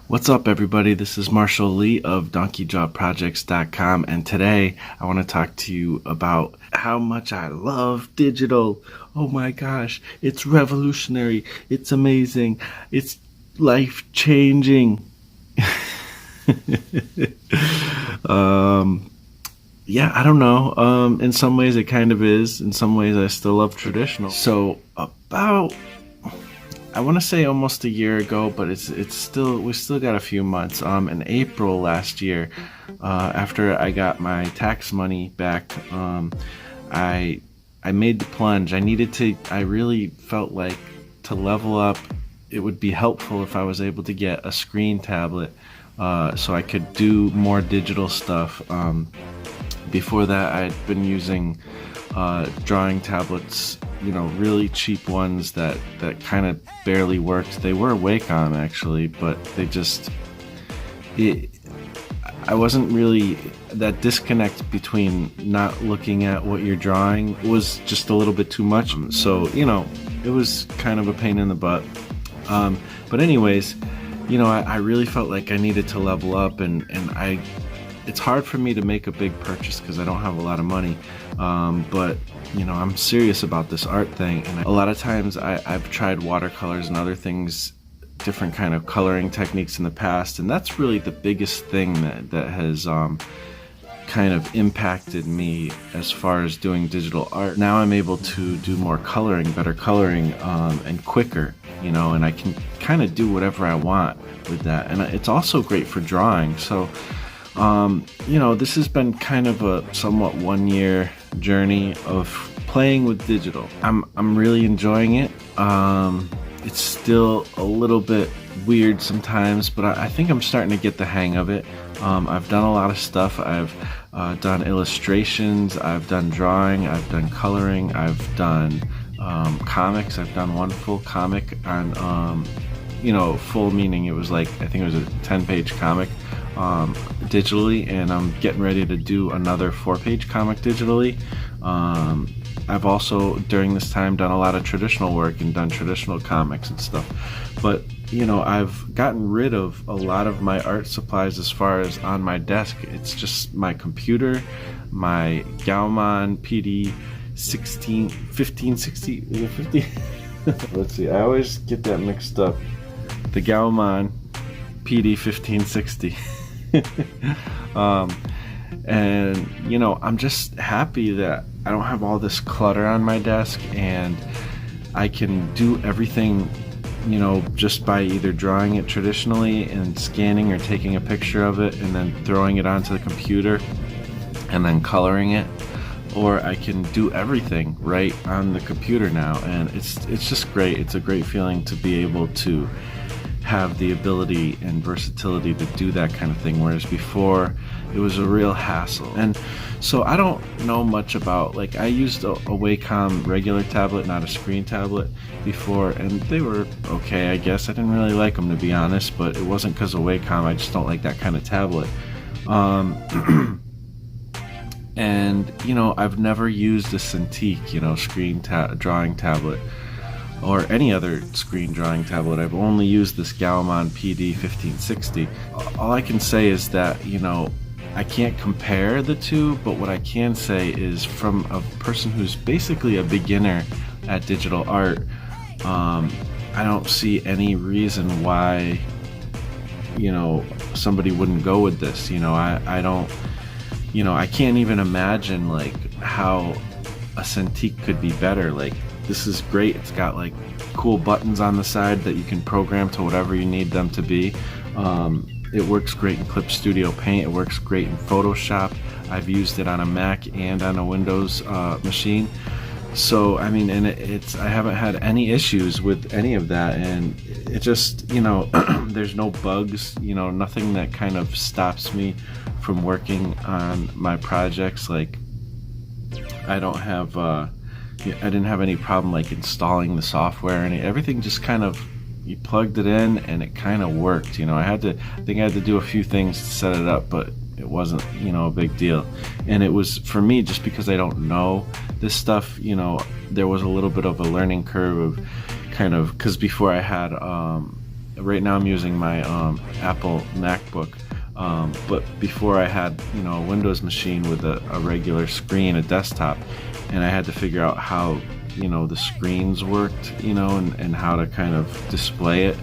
What's up, everybody? This is Marshall Lee of DonkeyJawProjects.com, and today I want to talk to you about how much I love digital. Oh my gosh, it's revolutionary, it's amazing, it's life-changing. Yeah, I don't know. In some ways it kind of is. In some ways I still love traditional. So I want to say almost a year ago, but we still got a few months. In April last year, after I got my tax money back, I made the plunge. I really felt like to level up, it would be helpful if I was able to get a screen tablet, so I could do more digital stuff. Before that, I'd been using drawing tablets, really cheap ones that kind of barely worked. They were Wacom actually, but I wasn't really, that disconnect between not looking at what you're drawing was just a little bit too much. So, it was kind of a pain in the butt. But anyways, I really felt like I needed to level up, and it's hard for me to make a big purchase because I don't have a lot of money, but I'm serious about this art thing, and a lot of times I've tried watercolors and other things, different kind of coloring techniques in the past, and that's really the biggest thing that has kind of impacted me as far as doing digital art. Now I'm able to do more coloring, better coloring, and quicker, and I can kind of do whatever I want with that, and it's also great for drawing. So this has been kind of a somewhat 1-year journey of playing with digital. I'm really enjoying it. It's still a little bit weird sometimes, but I think I'm starting to get the hang of it. I've done a lot of stuff. I've done illustrations, I've done drawing, I've done coloring, I've done comics. I've done one full comic on, full meaning it was like, I think it was a 10-page comic digitally, and I'm getting ready to do another 4-page comic digitally. I've also during this time done a lot of traditional work and done traditional comics and stuff, but I've gotten rid of a lot of my art supplies as far as on my desk. It's just my computer, my Gaomon PD 1560. Let's see, I always get that mixed up. The Gaomon PD 1560. And I'm just happy that I don't have all this clutter on my desk, and I can do everything just by either drawing it traditionally and scanning or taking a picture of it and then throwing it onto the computer and then coloring it, or I can do everything right on the computer now, and it's just great. It's a great feeling to be able to have the ability and versatility to do that kind of thing, whereas before it was a real hassle. And so I don't know much about, I used a Wacom regular tablet, not a screen tablet before, and they were okay, I guess. I didn't really like them, to be honest, but it wasn't because of Wacom. I just don't like that kind of tablet. And I've never used a Cintiq screen drawing tablet or any other screen drawing tablet. I've only used this Gaomon PD 1560. All I can say is that I can't compare the two, but what I can say is, from a person who's basically a beginner at digital art, I don't see any reason why somebody wouldn't go with this. I don't, I can't even imagine how a Cintiq could be better. This is great. It's got cool buttons on the side that you can program to whatever you need them to be. It works great in Clip Studio Paint. It works great in Photoshop. I've used it on a Mac and on a Windows machine. So I mean, and I haven't had any issues with any of that, and it just there's no bugs, nothing that kind of stops me from working on my projects. I don't have I didn't have any problem installing the software, and everything just kind of, you plugged it in and it kind of worked. I think I had to do a few things to set it up, but it wasn't a big deal. And it was, for me, just because I don't know this stuff, there was a little bit of a learning curve of because before I had Right now I'm using my Apple MacBook, but before I had, a Windows machine with a regular screen, a desktop, and I had to figure out how, the screens worked, and how to kind of display it.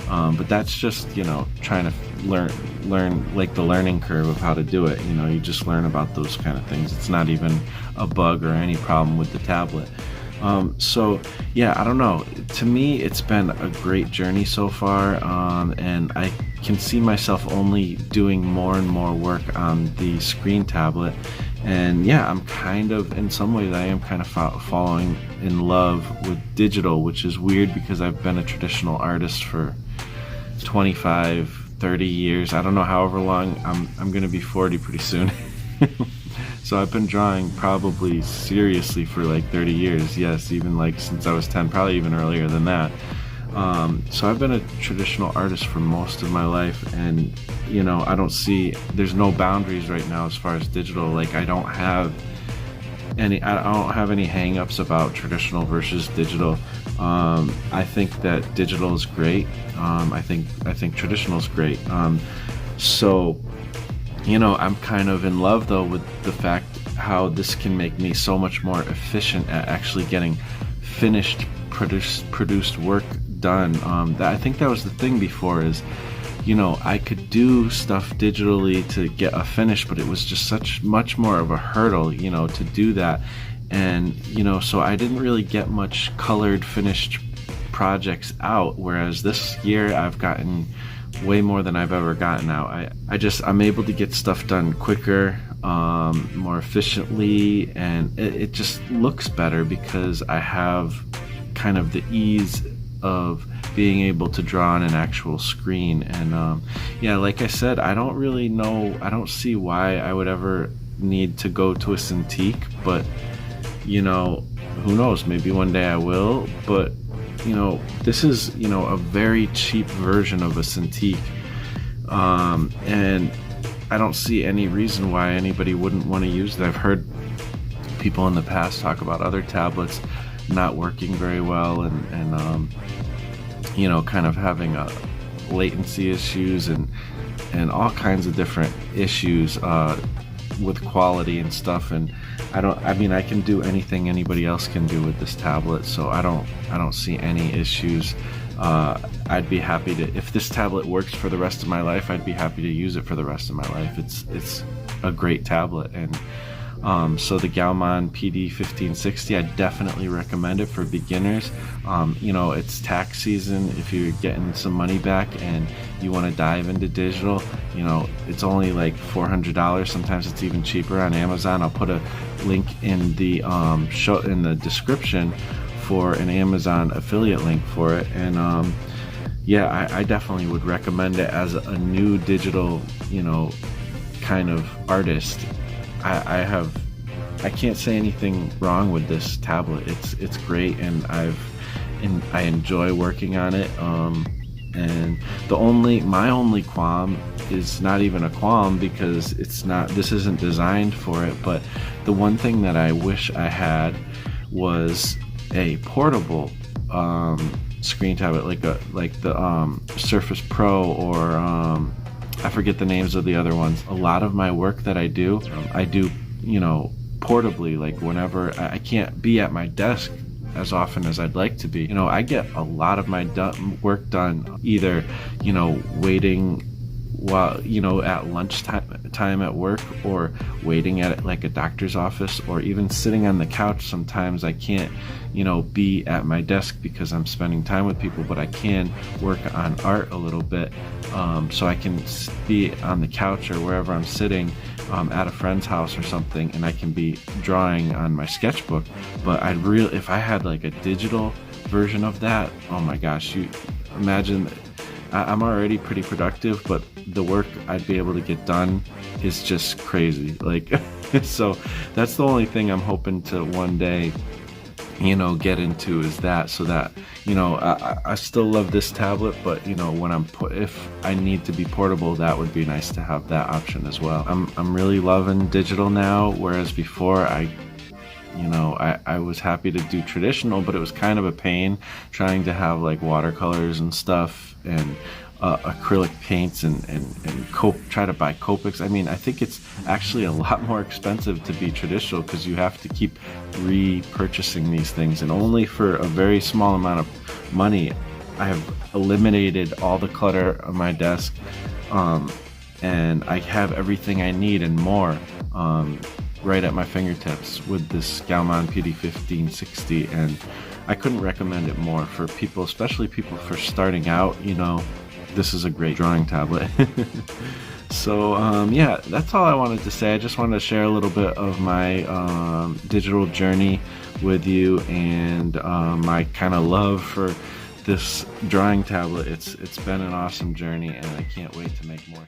But that's just, trying to learn like the learning curve of how to do it. You just learn about those kind of things. It's not even a bug or any problem with the tablet. So yeah, I don't know. To me, it's been a great journey so far, and I can see myself only doing more and more work on the screen tablet. And yeah, I'm kind of, in some ways, I am kind of falling in love with digital, which is weird because I've been a traditional artist for 25, 30 years. I don't know, however long. I'm going to be 40 pretty soon. So I've been drawing probably seriously for like 30 years. Yes, even like since I was 10, probably even earlier than that. So I've been a traditional artist for most of my life, and I don't see, there's no boundaries right now as far as digital. Like I don't have any hang-ups about traditional versus digital. I think that digital is great. I think traditional is great. So I'm kind of in love though with the fact how this can make me so much more efficient at actually getting finished, produced work done. I think that was the thing before is, I could do stuff digitally to get a finish, but it was just much more of a hurdle, to do that. And, so I didn't really get much colored finished projects out, whereas this year I've gotten way more than I've ever gotten out. I'm able to get stuff done quicker, more efficiently, and it just looks better because I have kind of the ease of being able to draw on an actual screen. And yeah, like I said, I don't see why I would ever need to go to a Cintiq, but who knows, maybe one day I will. But this is a very cheap version of a Cintiq, and I don't see any reason why anybody wouldn't want to use it. I've heard people in the past talk about other tablets not working very well, and kind of having latency issues and all kinds of different issues with quality and stuff. And I can do anything anybody else can do with this tablet, so I don't see any issues. I'd be happy to, if this tablet works for the rest of my life, I'd be happy to use it for the rest of my life. It's a great tablet. And so the Gaomon PD 1560, I definitely recommend it for beginners. It's tax season. If you're getting some money back and you want to dive into digital, it's only like $400. Sometimes it's even cheaper on Amazon. I'll put a link in the in the description for an Amazon affiliate link for it. And yeah, I definitely would recommend it as a new digital, kind of artist. I can't say anything wrong with this tablet. It's great, and I enjoy working on it. And my only qualm is not even a qualm, because this isn't designed for it. But the one thing that I wish I had was a portable screen tablet, like the Surface Pro, or I forget the names of the other ones. A lot of my work that I do portably. Like whenever I can't be at my desk as often as I'd like to be, I get a lot of my work done either waiting while at lunchtime at work, or waiting at like a doctor's office, or even sitting on the couch. Sometimes I can't be at my desk because I'm spending time with people, but I can work on art a little bit, so I can be on the couch or wherever I'm sitting at a friend's house or something, and I can be drawing on my sketchbook. But if I had like a digital version of that, oh my gosh, you imagine. I'm already pretty productive, but the work I'd be able to get done is just crazy. Like, so that's the only thing I'm hoping to one day, get into, is that, so that, I still love this tablet, but, when if I need to be portable, that would be nice to have that option as well. I'm really loving digital now, whereas before I You know, I was happy to do traditional, but it was kind of a pain trying to have like watercolors and stuff, and acrylic paints, and try to buy Copics. I mean, I think it's actually a lot more expensive to be traditional because you have to keep repurchasing these things, and only for a very small amount of money I have eliminated all the clutter on my desk, and I have everything I need and more right at my fingertips with this Gaomon PD 1560, and I couldn't recommend it more for people, especially people for starting out. You know, this is a great drawing tablet. So yeah, that's all I wanted to say. I just wanted to share a little bit of my digital journey with you, and my kind of love for this drawing tablet. It's been an awesome journey, and I can't wait to make more.